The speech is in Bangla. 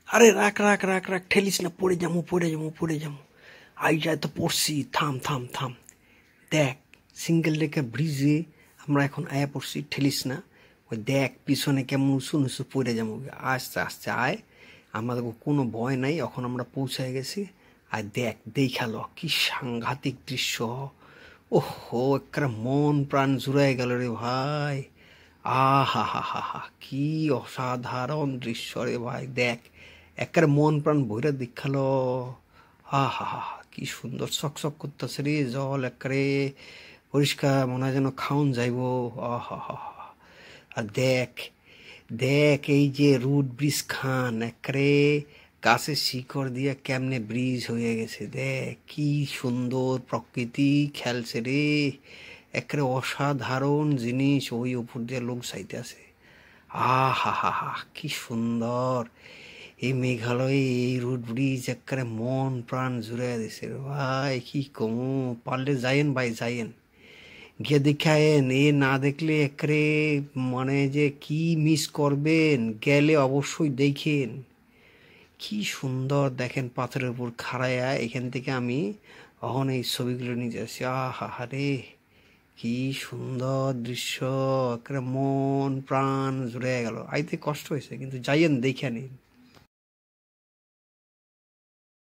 আরে রাখ রাখ রাখ রাখ, ঠেলিস না, পড়ে যাবো পড়ে যাবো পড়ে যাবো। আই যায় তো পড়ছি, থাম থাম থাম। দেখ, সিঙ্গেল লেকের ব্রিজে আমরা এখন আয়া পড়ছি, ঠেলিস না। ওই দেখ পিছনে কেমন উঁচু উঁচু পড়ে যাবো। আস্তে আস্তে আয়, আমাদের কোনো ভয় নাই, এখন আমরা পৌঁছায় গেছি। আর দেখ, দেখালো কি সাংঘাতিক দৃশ্য। ওহো, একটা মন প্রাণ জুড়াই গেল রে ভাই। আহা হা হা হা, কি অসাধারণ দৃশ্য রে ভাই। দেখ, একের মন প্রাণ ভৈরা দেখালো। হা হা হা, কি সুন্দর চকচক করতেছে রে জল, একেবারে পরিষ্কার, মনে হয় যেন খাউন যাইব। আহা হা হা। আর দেখ, দেখ এই যে রুট ব্রিজ খান, একেবারে গাছের শিকড় দিয়ে কেমনে ব্রিজ হয়ে গেছে। দেখ কি সুন্দর প্রকৃতি খেলছে রে, একেবারে অসাধারণ জিনিস। ওই উপর দিয়ে লোক যাইতে আছে। আহা হা হা, কি সুন্দর। এই মেঘালয়ে এই রুট ব্রিজ একেবারে মন প্রাণ জুড়ে দিছে রে ভাই, কি কমু। পারলে যাইয়েন ভাই, যাইয়েন, গিয়ে দেখায়েন। এ না দেখলে একেবারে মানে যে কি মিস করবেন, গেলে অবশ্যই দেখেন। কি সুন্দর দেখেন, পাথরের উপর খাড়ায়া এখান থেকে আমি এখন এই ছবিগুলো নিয়ে যাচ্ছি। আহা রে, কি সুন্দর দৃশ্য, একেবারে মন প্রাণ জুড়ে গেল। আইতে কষ্ট হয়েছে, কিন্তু যাইয়েন দেখে নিন।